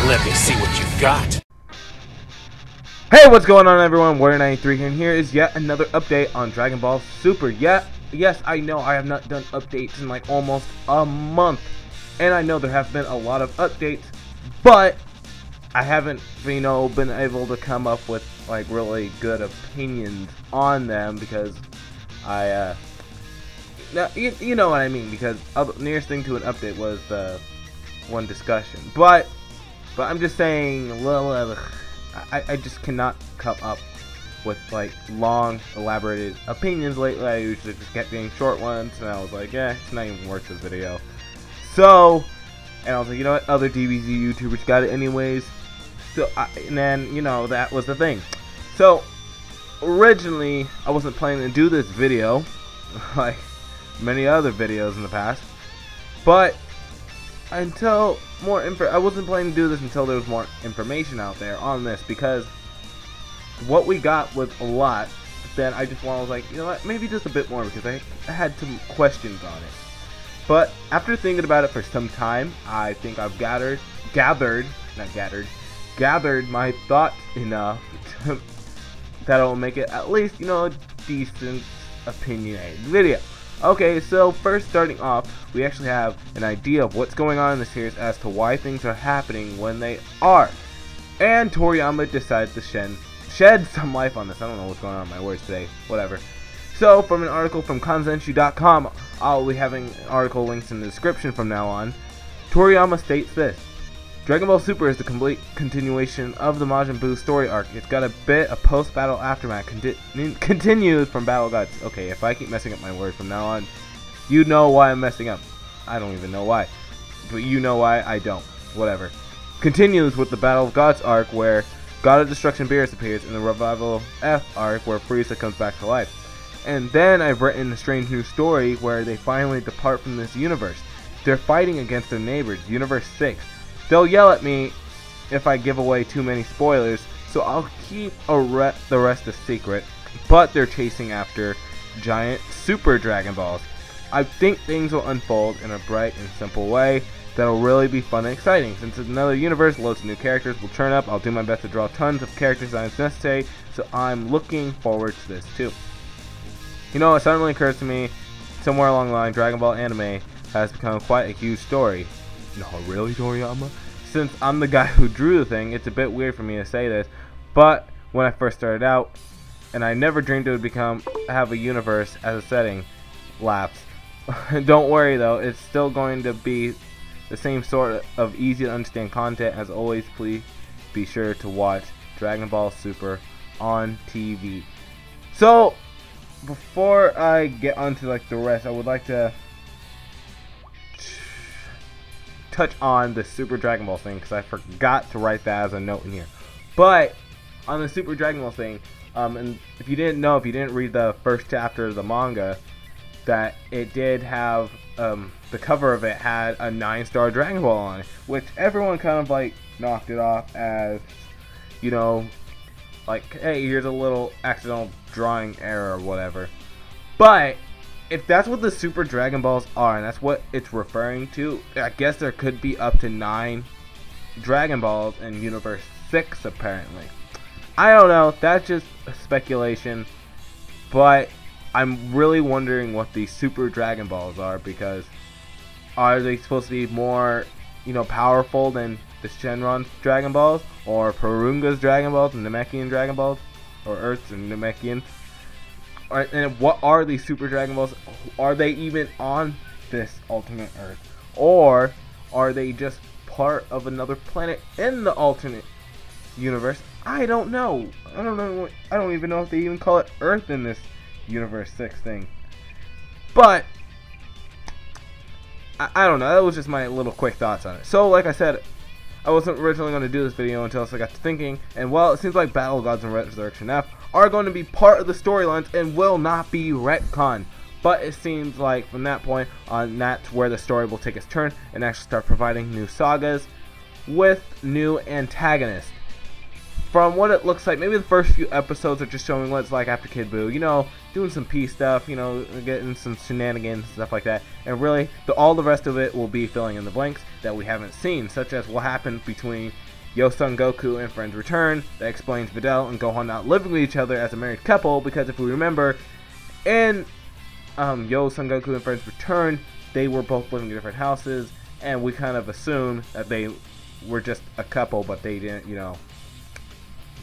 Let me see what you've got. Hey, what's going on, everyone? Warrior93 here, and here is yet another update on Dragon Ball Super. Yes, I know I have not done updates in like almost a month, and I know there have been a lot of updates, but I haven't, been able to come up with like really good opinions on them because I, you know what I mean, because the nearest thing to an update was the one discussion, but I'm just saying, I just cannot come up with like long, elaborated opinions lately. I usually just get getting short ones, and I was like, yeah, it's not even worth this video. So, and I was like, you know what, other DBZ YouTubers got it anyways. So, and then, that was the thing. So, originally, I wasn't planning to do this video, like many other videos in the past, but until more I wasn't planning to do this until there was more information out there on this, because what we got was a lot. Then I was like, you know what, maybe just a bit more, because I had some questions on it. But after thinking about it for some time, I think I've gathered my thoughts enough that'll make it at least, a decent opinionated video. Okay, so first, starting off, we actually have an idea of what's going on in the series as to why things are happening when they are. And Toriyama decided to shed some light on this. I don't know what's going on with my words today. Whatever. So, from an article from Kanzenshuu.com, I'll be having article links in the description from now on. Toriyama states this: Dragon Ball Super is the complete continuation of the Majin Buu story arc. It's got a bit of post-battle aftermath continues from Battle Gods. Okay, if I keep messing up my words from now on, you know why I'm messing up. I don't even know why, but you know why I don't. Whatever. Continues with the Battle of Gods arc, where God of Destruction Beerus appears, in the Revival F arc, where Frieza comes back to life. And then I've written a strange new story where they finally depart from this universe. They're fighting against their neighbors, Universe 6. They'll yell at me if I give away too many spoilers, so I'll keep the rest a secret, but they're chasing after giant Super Dragon Balls. I think things will unfold in a bright and simple way that'll really be fun and exciting. Since it's another universe, loads of new characters will turn up. I'll do my best to draw tons of character designs necessary, so I'm looking forward to this too. It suddenly occurs to me, somewhere along the line, Dragon Ball anime has become quite a huge story. No, really, Toriyama? Since I'm the guy who drew the thing, it's a bit weird for me to say this, but when I first started out, and I never dreamed it would have a universe as a setting, laughs. Don't worry though, it's still going to be the same sort of easy to understand content. As always, please be sure to watch Dragon Ball Super on TV. So, before I get onto like the rest, I would like to touch on the Super Dragon Ball thing, because I forgot to write that as a note in here. But on the Super Dragon Ball thing, and if you didn't read the first chapter of the manga, that it did have the cover of it had a 9-star Dragon Ball on it, which everyone kind of like knocked it off as, like, hey, here's a little accidental drawing error or whatever. But if that's what the Super Dragon Balls are, and that's what it's referring to, I guess there could be up to 9 Dragon Balls in Universe 6, apparently. I don't know, that's just speculation, but I'm really wondering what these Super Dragon Balls are, because are they supposed to be more, powerful than the Shenron's Dragon Balls, or Porunga's Dragon Balls, and Namekian Dragon Balls, or Earth's and Namekian? And what are these Super Dragon Balls? Are they even on this alternate Earth? Or are they just part of another planet in the alternate universe? I don't know. I don't even know if they even call it Earth in this Universe 6 thing. But I don't know. That was just my little quick thoughts on it. So, like I said, I wasn't originally going to do this video until I got to thinking, and well, it seems like Battle Gods and Resurrection F are going to be part of the storylines and will not be retconned. But it seems like from that point on, that's where the story will take its turn and actually start providing new sagas with new antagonists. From what it looks like, maybe the first few episodes are just showing what it's like after Kid Buu, doing some peace stuff, getting some shenanigans and stuff like that. And really, all the rest of it will be filling in the blanks that we haven't seen, such as what happened between Yo Son Goku and friends return. That explains Videl and Gohan not living with each other as a married couple, because if we remember, in Yo Son Goku and friends return, they were both living in different houses, and we kind of assumed that they were just a couple, but they didn't,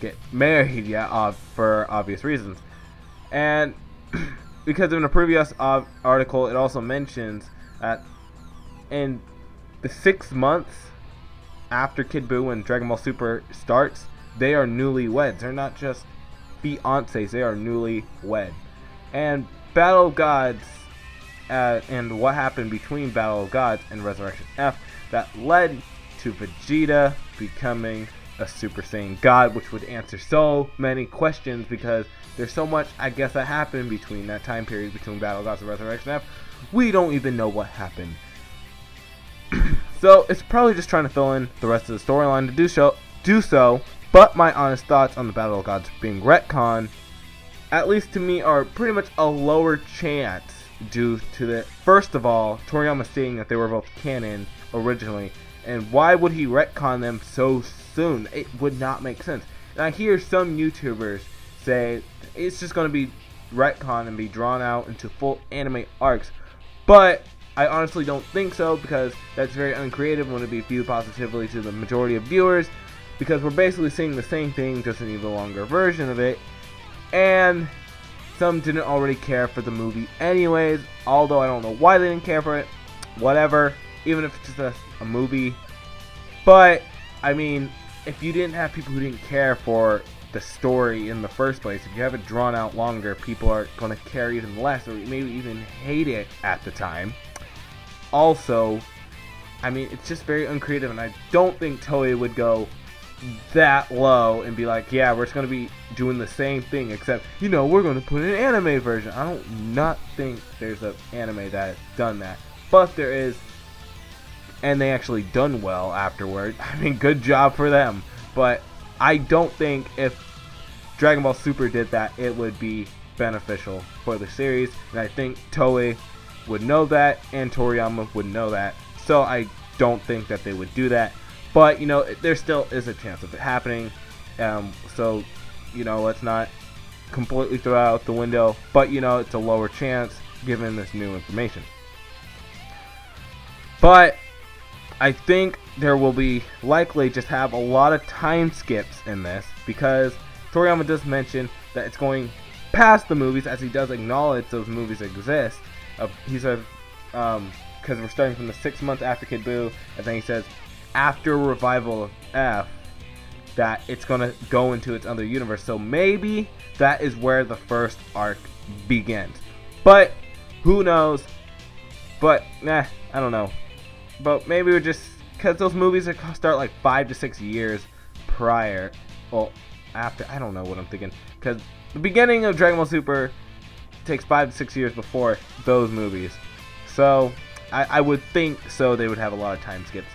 get married yet, for obvious reasons. And because in a previous article, it also mentions that in the 6 months after Kid Buu and Dragon Ball Super starts, they are newlyweds. They're not just fiancés, they are newlywed. And Battle of Gods, and what happened between Battle of Gods and Resurrection F, that led to Vegeta becoming a Super Saiyan God, which would answer so many questions, because there's so much, I guess, that happened between that time period between Battle of Gods and Resurrection F. We don't even know what happened. So it's probably just trying to fill in the rest of the storyline to do so. But my honest thoughts on the Battle of Gods being retcon, at least to me, are pretty much a lower chance due to the, first of all, Toriyama stating that they were both canon originally, and why would he retcon them so soon? It would not make sense. And I hear some YouTubers say it's just going to be retcon and be drawn out into full anime arcs, but I honestly don't think so, because that's very uncreative when it be viewed positively to the majority of viewers, because we're basically seeing the same thing, just an even longer version of it, and some didn't already care for the movie anyways, although I don't know why they didn't care for it, whatever, even if it's just a movie. But, I mean, if you didn't have people who didn't care for the story in the first place, if you have it drawn out longer, people are going to care even less, or maybe even hate it at the time. Also, I mean, it's just very uncreative, and I don't think Toei would go that low and be like, yeah, we're just going to be doing the same thing, except, we're going to put an anime version. I don't not think there's an anime that has done that, but there is, and they actually done well afterward. I mean, good job for them, but I don't think if Dragon Ball Super did that, it would be beneficial for the series, and I think Toei would know that, and Toriyama would know that, so I don't think that they would do that. But, there still is a chance of it happening, so, let's not completely throw out the window, but, it's a lower chance given this new information. But I think there will be likely just have a lot of time skips in this, because Toriyama does mention that it's going past the movies, as he does acknowledge those movies exist. He says, because we're starting from the 6 months after Kid Buu, and then he says, after Revival of F, that it's going to go into its other universe. So maybe that is where the first arc begins. But, who knows? But, I don't know. But maybe we're just, because those movies start like 5 to 6 years prior, well, after, I don't know what I'm thinking, because the beginning of Dragon Ball Super takes 5 to 6 years before those movies, so I would think so they would have a lot of time skips.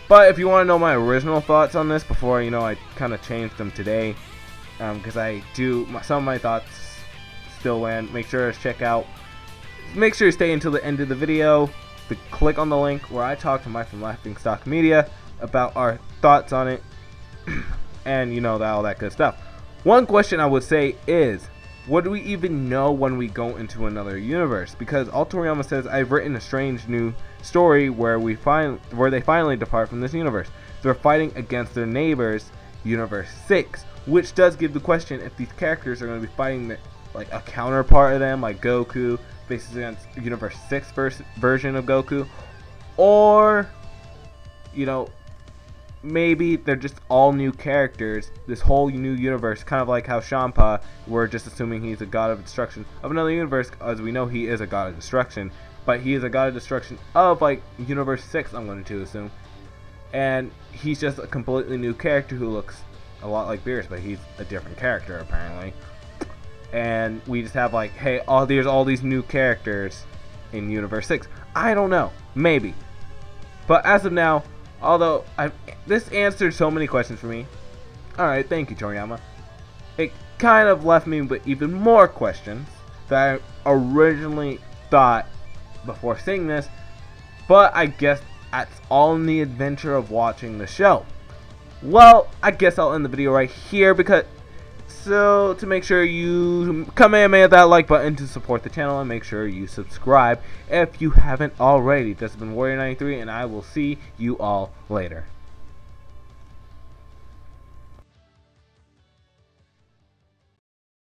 But if you want to know my original thoughts on this before, I kind of changed them today, because I do, some of my thoughts still land, make sure to check out, make sure you stay until the end of the video to click on the link where I talk to Mike from Laughingstock Media about our thoughts on it, and all that good stuff. One question I would say is, what do we even know when we go into another universe? Because all Toriyama says, I've written a strange new story where they finally depart from this universe. They're fighting against their neighbors, Universe 6, which does give the question if these characters are going to be fighting like a counterpart of them, like Goku faces against Universe 6 version of Goku, or maybe they're just all new characters, this whole new universe, kind of like how Champa, we're just assuming he's a god of destruction of another universe, as we know he is a god of destruction, but he is a god of destruction of like Universe 6, I'm going to assume, and he's just a completely new character who looks a lot like Beerus, but he's a different character apparently, and we just have like, hey, there's all these new characters in Universe 6. I don't know, maybe, but as of now, although this answered so many questions for me. Alright, thank you, Toriyama. It kind of left me with even more questions that I originally thought before seeing this, but I guess that's all in the adventure of watching the show. well, I guess I'll end the video right here because. So, to make sure you hit that like button to support the channel, and make sure you subscribe if you haven't already. This has been Warrior93, and I will see you all later.